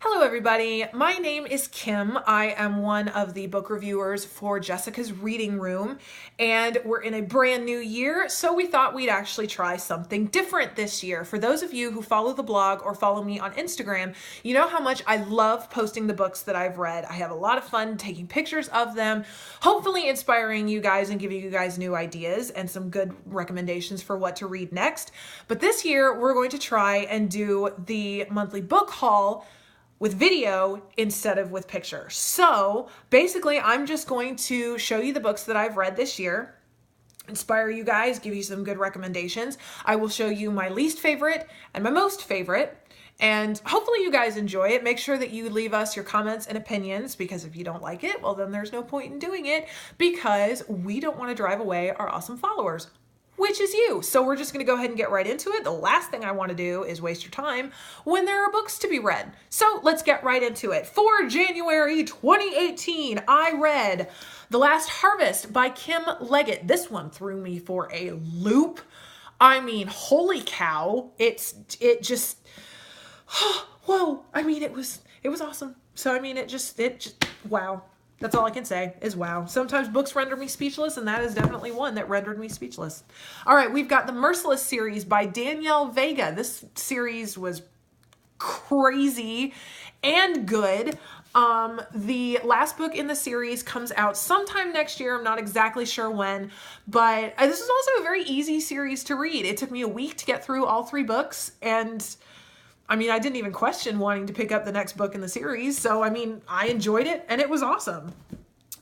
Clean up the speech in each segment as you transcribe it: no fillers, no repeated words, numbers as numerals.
Hello everybody, my name is Kim. I am one of the book reviewers for Jessica's Reading Room, and we're in a brand new year, so we thought we'd actually try something different this year. For those of you who follow the blog or follow me on Instagram, you know how much I love posting the books that I've read. I have a lot of fun taking pictures of them, hopefully inspiring you guys and giving you guys new ideas and some good recommendations for what to read next. But this year, we're going to try and do the monthly book haul with video instead of with pictures. So basically, I'm just going to show you the books that I've read this year, inspire you guys, give you some good recommendations. I will show you my least favorite and my most favorite, and hopefully you guys enjoy it. Make sure that you leave us your comments and opinions, because if you don't like it, well, then there's no point in doing it, because we don't want to drive away our awesome followers, which is you. So we're just going to go ahead and get right into it. The last thing I want to do is waste your time when there are books to be read. So let's get right into it. For January 2018, I read The Last Harvest by Kim Leggett. This one threw me for a loop. I mean, holy cow. It just, whoa. I mean, it was awesome. So, I mean, it just, wow. That's all I can say is wow. Sometimes books render me speechless, and that is definitely one that rendered me speechless. All right, we've got the Merciless series by Danielle Vega. This series was crazy and good. The last book in the series comes out sometime next year. I'm not exactly sure when, but this is also a very easy series to read. It took me a week to get through all 3 books, and I mean, I didn't even question wanting to pick up the next book in the series. So, I mean, I enjoyed it and it was awesome.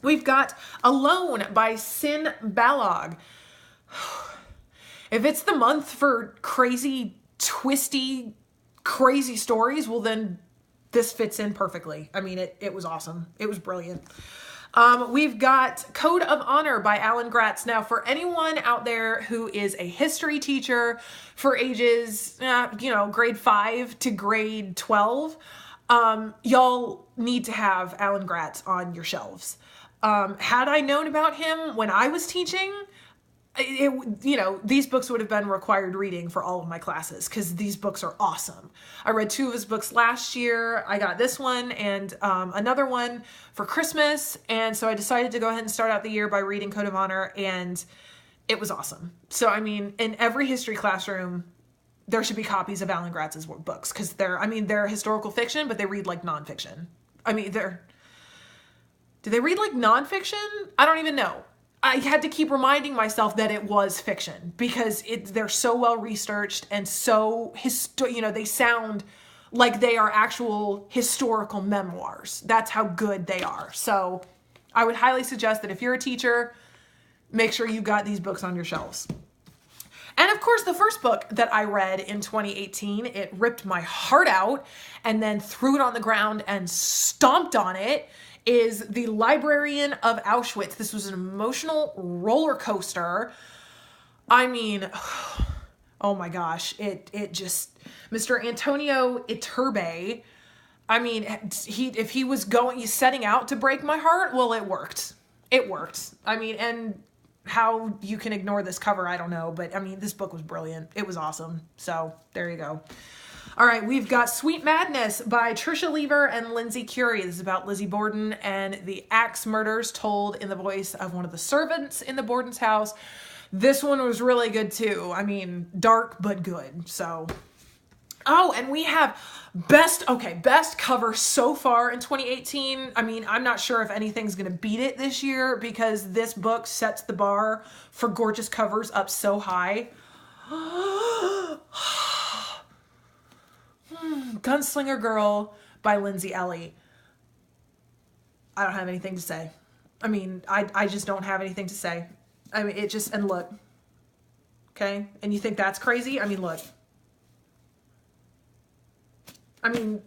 We've got Alone by Sin Balog. If it's the month for crazy, twisty, crazy stories, well, then this fits in perfectly. I mean, it was awesome. It was brilliant. We've got Code of Honor by Alan Gratz. Now, for anyone out there who is a history teacher for ages, grade 5 to grade 12, y'all need to have Alan Gratz on your shelves. Had I known about him when I was teaching, these books would have been required reading for all of my classes, because these books are awesome. I read 2 of his books last year. I got this one and another one for Christmas. And so I decided to go ahead and start out the year by reading Code of Honor, and it was awesome. So, I mean, in every history classroom, there should be copies of Alan Gratz's books, because they're historical fiction, but they read like nonfiction. Do they read like nonfiction? I don't even know. I had to keep reminding myself that it was fiction, because they're so well researched and so they sound like they are actual historical memoirs. That's how good they are. So I would highly suggest that if you're a teacher, make sure you got these books on your shelves. And of course, the first book that I read in 2018, it ripped my heart out and then threw it on the ground and stomped on it, is The Librarian of Auschwitz. This was an emotional roller coaster. I mean, oh my gosh, it just, Mr. Antonio Iturbe, I mean, if he was setting out to break my heart, well, it worked. It worked. I mean, and how you can ignore this cover, I don't know, but I mean, this book was brilliant. It was awesome. So there you go. All right, we've got Sweet Madness by Trisha Lever and Lindsay Curie. This is about Lizzie Borden and the axe murders, told in the voice of one of the servants in the Borden's house. This one was really good too. I mean, dark but good. So, oh, and we have best cover so far in 2018. I mean, I'm not sure if anything's going to beat it this year, because this book sets the bar for gorgeous covers up so high. Gunslinger Girl by Lindsay Ellie. I don't have anything to say. I mean, I just don't have anything to say. I mean, and look. Okay? And you think that's crazy? I mean, look. I mean,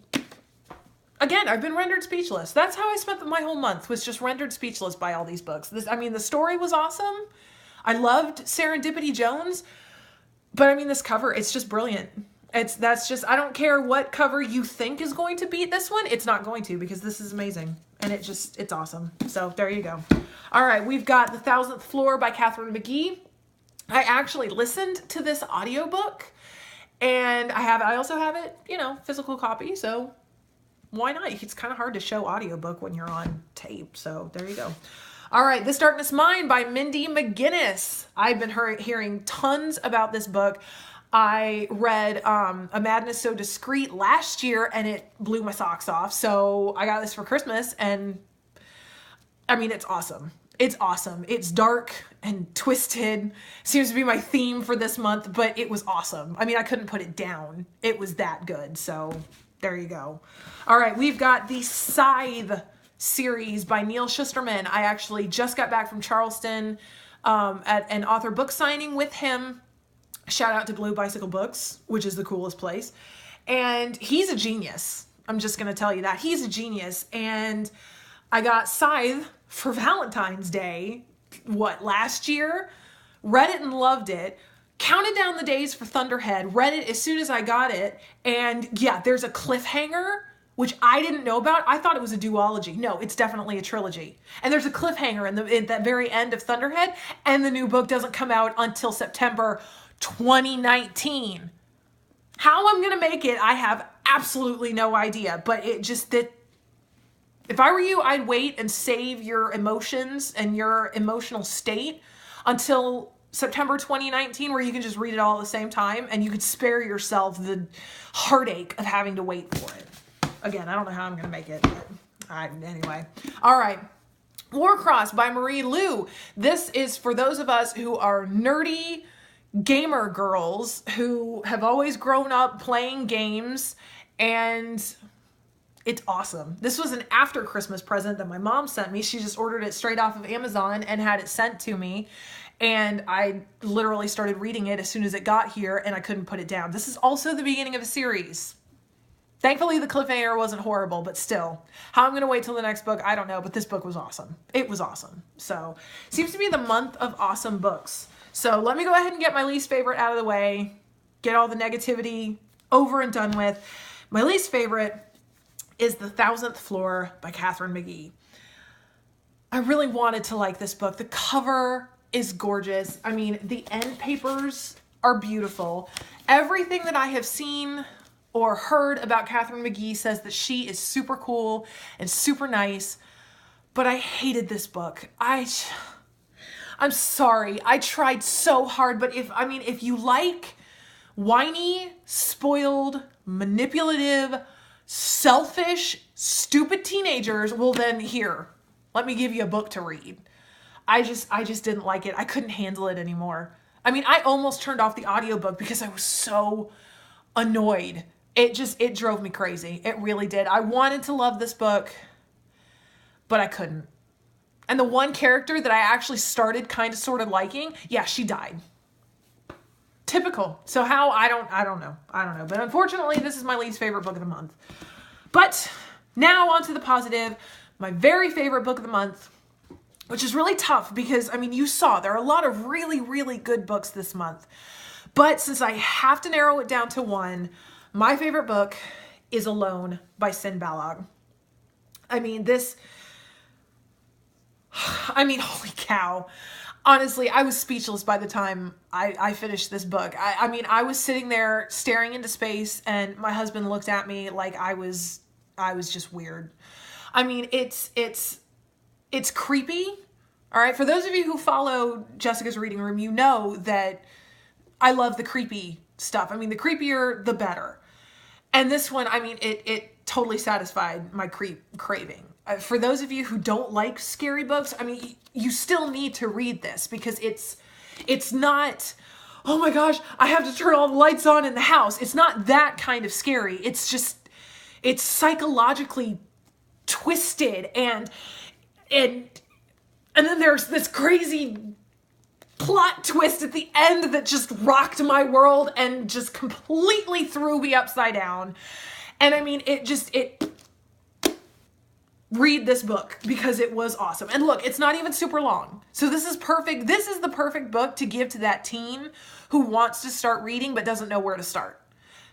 again, I've been rendered speechless. That's how I spent my whole month, was just rendered speechless by all these books. The story was awesome. I loved Serendipity Jones. But I mean, this cover, it's just brilliant. I don't care what cover you think is going to beat this one. It's not going to, because this is amazing. And it's awesome. So there you go. All right, we've got The Thousandth Floor by Katharine McGee. I actually listened to this audiobook, and I also have it, physical copy. So why not? It's kind of hard to show audiobook when you're on tape. So there you go. All right, This Darkness Mine by Mindy McGinnis. I've been hearing tons about this book. I read A Madness So Discreet last year and it blew my socks off. So I got this for Christmas and I mean, it's awesome. It's awesome. It's dark and twisted. Seems to be my theme for this month, but it was awesome. I mean, I couldn't put it down. It was that good. So there you go. All right, we've got the Scythe series by Neal Shusterman. I actually just got back from Charleston at an author book signing with him. Shout out to Blue Bicycle Books, which is the coolest place. And he's a genius. I'm just going to tell you that. He's a genius. And I got Scythe for Valentine's Day, last year? Read it and loved it. Counted down the days for Thunderhead. Read it as soon as I got it. And yeah, there's a cliffhanger, which I didn't know about. I thought it was a duology. No, it's definitely a trilogy. And there's a cliffhanger in that very end of Thunderhead. And the new book doesn't come out until September 2019. How I'm going to make it, I have absolutely no idea. But it just, that if I were you, I'd wait and save your emotions and your emotional state until September 2019, where you can just read it all at the same time and you could spare yourself the heartache of having to wait for it. Again, I don't know how I'm going to make it, but anyway. All right. Warcross by Marie Lu. This is for those of us who are nerdy gamer girls who have always grown up playing games, and it's awesome. This was an after Christmas present that my mom sent me. She just ordered it straight off of Amazon and had it sent to me. And I literally started reading it as soon as it got here and I couldn't put it down. This is also the beginning of a series. Thankfully, the cliffhanger wasn't horrible, but still. How I'm going to wait till the next book, I don't know, but this book was awesome. It was awesome. So, seems to be the month of awesome books. So, let me go ahead and get my least favorite out of the way. Get all the negativity over and done with. My least favorite is The Thousandth Floor by Katharine McGee. I really wanted to like this book. The cover is gorgeous. I mean, the end papers are beautiful. Everything that I have seen or heard about Katharine McGee says that she is super cool and super nice, but I hated this book. I'm sorry. I tried so hard, but if you like whiny, spoiled, manipulative, selfish, stupid teenagers, well then here, let me give you a book to read. I just didn't like it. I couldn't handle it anymore. I mean, I almost turned off the audiobook because I was so annoyed. It drove me crazy. It really did. I wanted to love this book, but I couldn't. And the one character that I actually started kind of sort of liking, yeah, she died. Typical. So how? I don't know. But unfortunately, this is my least favorite book of the month. But now on to the positive. My very favorite book of the month, which is really tough because, I mean, you saw there are a lot of really, really good books this month. But since I have to narrow it down to one, my favorite book is Alone by Sin Balog. I mean, holy cow. Honestly, I was speechless by the time I finished this book. I mean, I was sitting there staring into space and my husband looked at me like I was just weird. I mean, it's creepy. All right. For those of you who follow Jessica's Reading Room, you know that I love the creepy stuff. I mean, the creepier, the better. And this one, I mean, it totally satisfied my craving. For those of you who don't like scary books, I mean, you still need to read this because it's not, oh my gosh, I have to turn all the lights on in the house. It's not that kind of scary. It's just, it's psychologically twisted and then there's this crazy plot twist at the end that just rocked my world and just completely threw me upside down. And I mean, read this book because it was awesome. And look, it's not even super long. So this is perfect. This is the perfect book to give to that teen who wants to start reading but doesn't know where to start.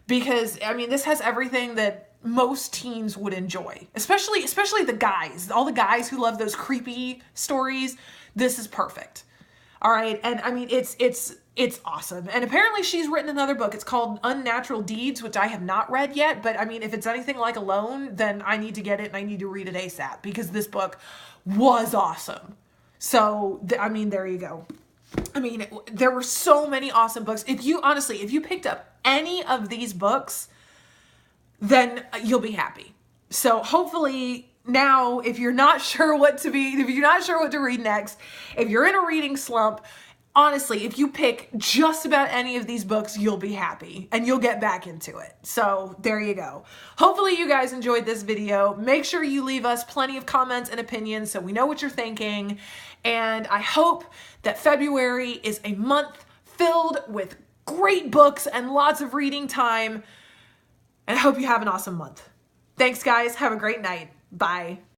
Because, I mean, this has everything that most teens would enjoy. Especially the guys. All the guys who love those creepy stories. This is perfect. All right. And I mean, it's awesome. And apparently she's written another book. It's called Unnatural Deeds, which I have not read yet. But I mean, if it's anything like Alone, then I need to get it and I need to read it ASAP because this book was awesome. So, I mean, there you go. I mean, there were so many awesome books. If you picked up any of these books, then you'll be happy. So hopefully now, if you're not sure what to read next, if you're in a reading slump, honestly, if you pick just about any of these books, you'll be happy and you'll get back into it. So there you go. Hopefully you guys enjoyed this video. Make sure you leave us plenty of comments and opinions so we know what you're thinking. And I hope that February is a month filled with great books and lots of reading time. And I hope you have an awesome month. Thanks, guys. Have a great night. Bye.